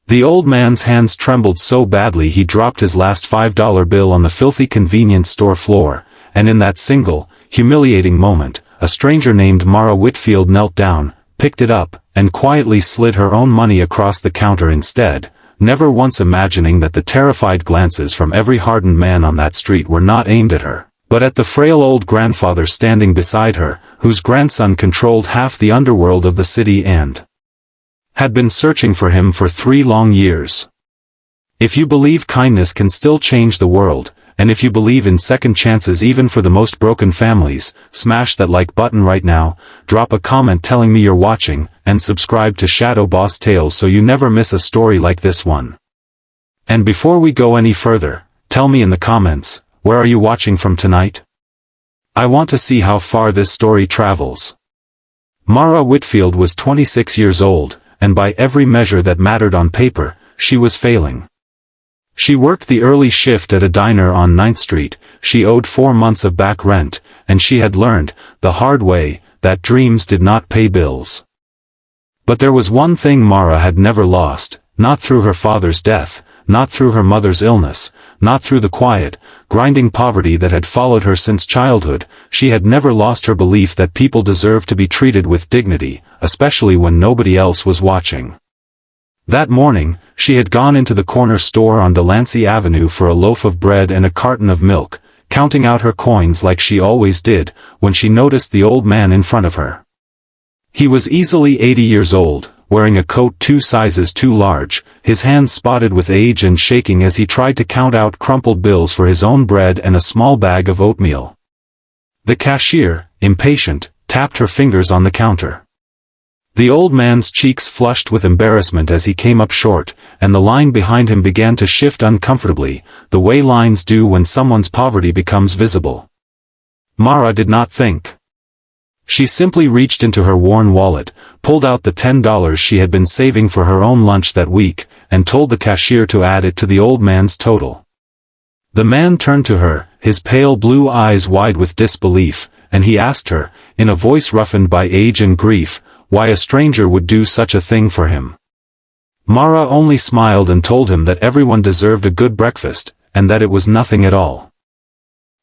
The old man's hands trembled so badly he dropped his last $5 bill on the filthy convenience store floor, and in that single, humiliating moment, a stranger named Mara Whitfield knelt down, picked it up, and quietly slid her own money across the counter instead, never once imagining that the terrified glances from every hardened man on that street were not aimed at her, but at the frail old grandfather standing beside her, whose grandson controlled half the underworld of the city and had been searching for him for 3 long years. If you believe kindness can still change the world, and if you believe in second chances even for the most broken families, smash that like button right now, drop a comment telling me you're watching, and subscribe to Shadow Boss Tales so you never miss a story like this one. And before we go any further, tell me in the comments, where are you watching from tonight? I want to see how far this story travels. Mara Whitfield was 26 years old, and by every measure that mattered on paper, she was failing. She worked the early shift at a diner on 9th Street, she owed 4 months of back rent, and she had learned, the hard way, that dreams did not pay bills. But there was one thing Mara had never lost, not through her father's death, not through her mother's illness, not through the quiet, grinding poverty that had followed her since childhood, she had never lost her belief that people deserved to be treated with dignity, especially when nobody else was watching. That morning, she had gone into the corner store on Delancey Avenue for a loaf of bread and a carton of milk, counting out her coins like she always did, when she noticed the old man in front of her. He was easily 80 years old, wearing a coat 2 sizes too large, his hands spotted with age and shaking as he tried to count out crumpled bills for his own bread and a small bag of oatmeal. The cashier, impatient, tapped her fingers on the counter. The old man's cheeks flushed with embarrassment as he came up short, and the line behind him began to shift uncomfortably, the way lines do when someone's poverty becomes visible. Mara did not think. She simply reached into her worn wallet, pulled out the $10 she had been saving for her own lunch that week, and told the cashier to add it to the old man's total. The man turned to her, his pale blue eyes wide with disbelief, and he asked her, in a voice roughened by age and grief, why a stranger would do such a thing for him. Mara only smiled and told him that everyone deserved a good breakfast, and that it was nothing at all.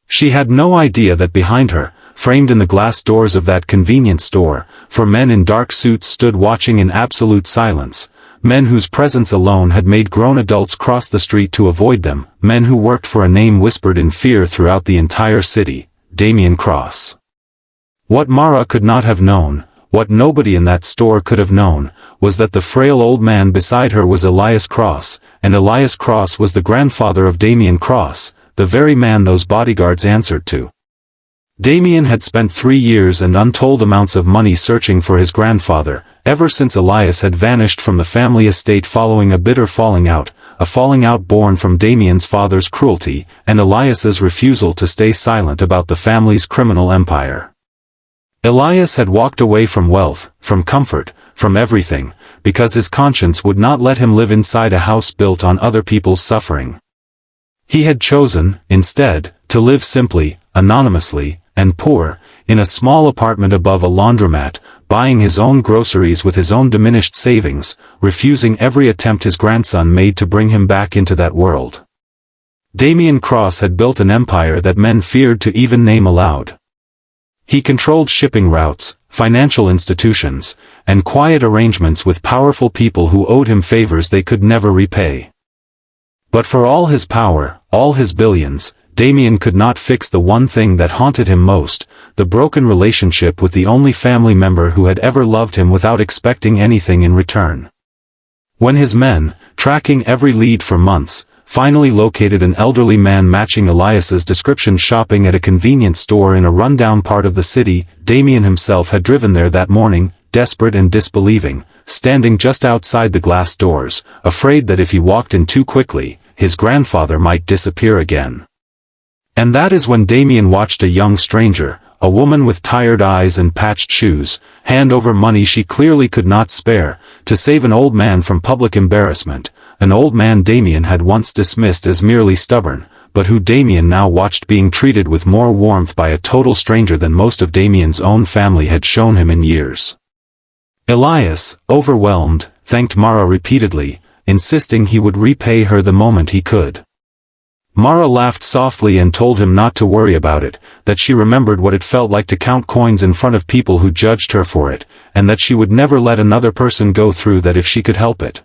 She had no idea that behind her, framed in the glass doors of that convenience store, 4 men in dark suits stood watching in absolute silence, men whose presence alone had made grown adults cross the street to avoid them, men who worked for a name whispered in fear throughout the entire city, Damien Cross. What Mara could not have known, what nobody in that store could have known, was that the frail old man beside her was Elias Cross, and Elias Cross was the grandfather of Damien Cross, the very man those bodyguards answered to. Damien had spent 3 years and untold amounts of money searching for his grandfather, ever since Elias had vanished from the family estate following a bitter falling out, a falling out born from Damien's father's cruelty, and Elias's refusal to stay silent about the family's criminal empire. Elias had walked away from wealth, from comfort, from everything, because his conscience would not let him live inside a house built on other people's suffering. He had chosen, instead, to live simply, anonymously, and poor, in a small apartment above a laundromat, buying his own groceries with his own diminished savings, refusing every attempt his grandson made to bring him back into that world. Damien Cross had built an empire that men feared to even name aloud. He controlled shipping routes, financial institutions, and quiet arrangements with powerful people who owed him favors they could never repay. But for all his power, all his billions, Damien could not fix the one thing that haunted him most, the broken relationship with the only family member who had ever loved him without expecting anything in return. When his men, tracking every lead for months, finally located an elderly man matching Elias's description shopping at a convenience store in a rundown part of the city, Damien himself had driven there that morning, desperate and disbelieving, standing just outside the glass doors, afraid that if he walked in too quickly, his grandfather might disappear again. And that is when Damien watched a young stranger, a woman with tired eyes and patched shoes, hand over money she clearly could not spare, to save an old man from public embarrassment, an old man Damien had once dismissed as merely stubborn, but who Damien now watched being treated with more warmth by a total stranger than most of Damien's own family had shown him in years. Elias, overwhelmed, thanked Mara repeatedly, insisting he would repay her the moment he could. Mara laughed softly and told him not to worry about it, that she remembered what it felt like to count coins in front of people who judged her for it, and that she would never let another person go through that if she could help it.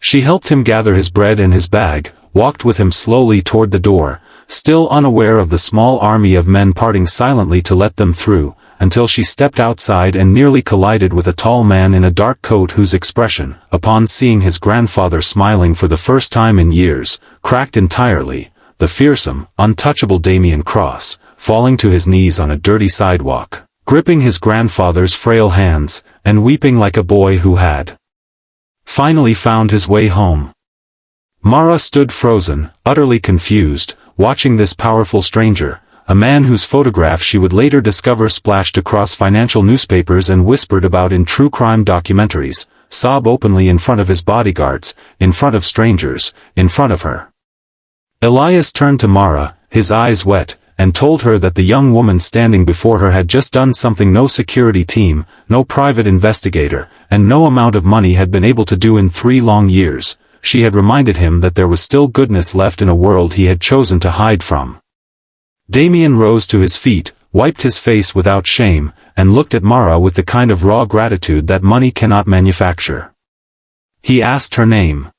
She helped him gather his bread and his bag, walked with him slowly toward the door, still unaware of the small army of men parting silently to let them through, until she stepped outside and nearly collided with a tall man in a dark coat whose expression, upon seeing his grandfather smiling for the first time in years, cracked entirely, the fearsome, untouchable Damien Cross, falling to his knees on a dirty sidewalk, gripping his grandfather's frail hands, and weeping like a boy who had finally found his way home. Mara stood frozen, utterly confused, watching this powerful stranger, a man whose photograph she would later discover splashed across financial newspapers and whispered about in true crime documentaries, sob openly in front of his bodyguards, in front of strangers, in front of her. Elias turned to Mara, his eyes wet, and told her that the young woman standing before her had just done something no security team, no private investigator, and no amount of money had been able to do in 3 long years. She had reminded him that there was still goodness left in a world he had chosen to hide from. Damien rose to his feet, wiped his face without shame, and looked at Mara with the kind of raw gratitude that money cannot manufacture. He asked her name.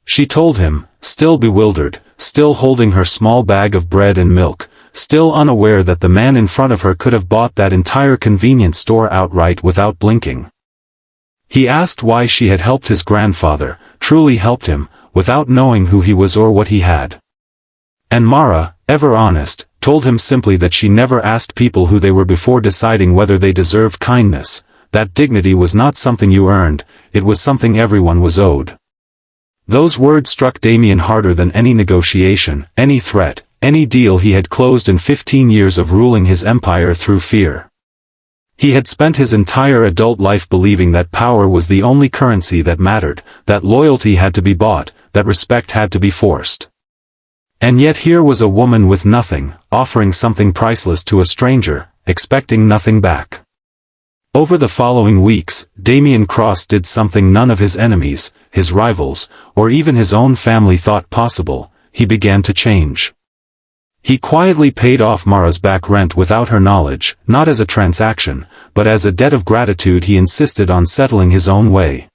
She told him, still bewildered, still holding her small bag of bread and milk, still unaware that the man in front of her could have bought that entire convenience store outright without blinking. He asked why she had helped his grandfather, truly helped him, without knowing who he was or what he had. And Mara, ever honest, told him simply that she never asked people who they were before deciding whether they deserved kindness, that dignity was not something you earned, it was something everyone was owed. Those words struck Damien harder than any negotiation, any threat, any deal he had closed in 15 years of ruling his empire through fear. He had spent his entire adult life believing that power was the only currency that mattered, that loyalty had to be bought, that respect had to be forced. And yet here was a woman with nothing, offering something priceless to a stranger, expecting nothing back. Over the following weeks, Damien Cross did something none of his enemies, his rivals, or even his own family thought possible. He began to change. He quietly paid off Mara's back rent without her knowledge, not as a transaction, but as a debt of gratitude he insisted on settling his own way.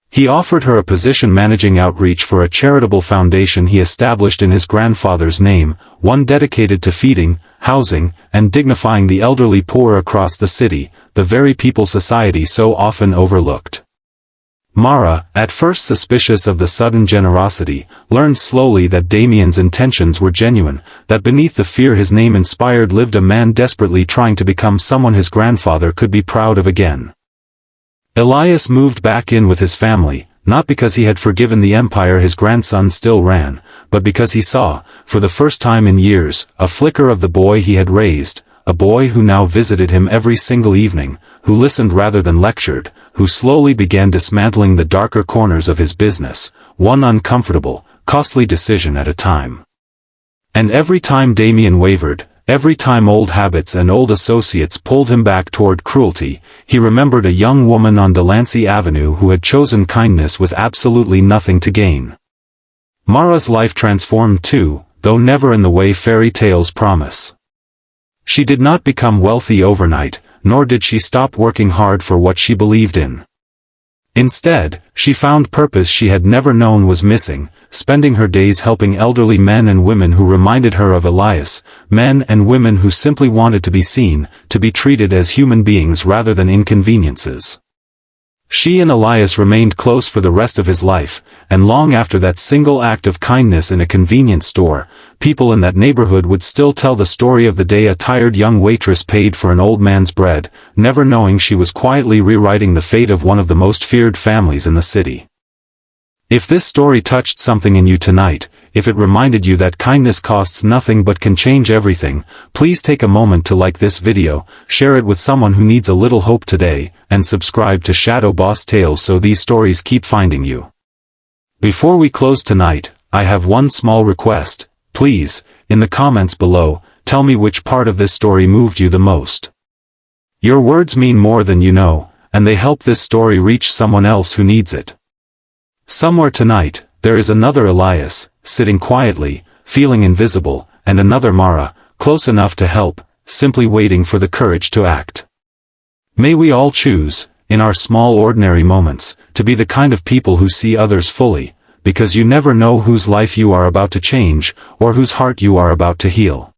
He offered her a position managing outreach for a charitable foundation he established in his grandfather's name, one dedicated to feeding, housing, and dignifying the elderly poor across the city, the very people society so often overlooked. Mara, at first suspicious of the sudden generosity, learned slowly that Damien's intentions were genuine, that beneath the fear his name inspired lived a man desperately trying to become someone his grandfather could be proud of again. Elias moved back in with his family, not because he had forgiven the empire his grandson still ran, but because he saw, for the first time in years, a flicker of the boy he had raised, a boy who now visited him every single evening, who listened rather than lectured, who slowly began dismantling the darker corners of his business, one uncomfortable, costly decision at a time. And every time Damien wavered, every time old habits and old associates pulled him back toward cruelty, he remembered a young woman on Delancey Avenue who had chosen kindness with absolutely nothing to gain. Mara's life transformed too, though never in the way fairy tales promise. She did not become wealthy overnight, nor did she stop working hard for what she believed in. Instead, she found purpose she had never known was missing, spending her days helping elderly men and women who reminded her of Elias, men and women who simply wanted to be seen, to be treated as human beings rather than inconveniences. She and Elias remained close for the rest of his life, and long after that single act of kindness in a convenience store, people in that neighborhood would still tell the story of the day a tired young waitress paid for an old man's bread, never knowing she was quietly rewriting the fate of one of the most feared families in the city. If this story touched something in you tonight, if it reminded you that kindness costs nothing but can change everything, please take a moment to like this video, share it with someone who needs a little hope today, and subscribe to Shadow Boss Tales so these stories keep finding you. Before we close tonight, I have one small request. Please, in the comments below, tell me which part of this story moved you the most. Your words mean more than you know, and they help this story reach someone else who needs it. Somewhere tonight, there is another Elias, sitting quietly, feeling invisible, and another Mara, close enough to help, simply waiting for the courage to act. May we all choose, in our small ordinary moments, to be the kind of people who see others fully, because you never know whose life you are about to change, or whose heart you are about to heal.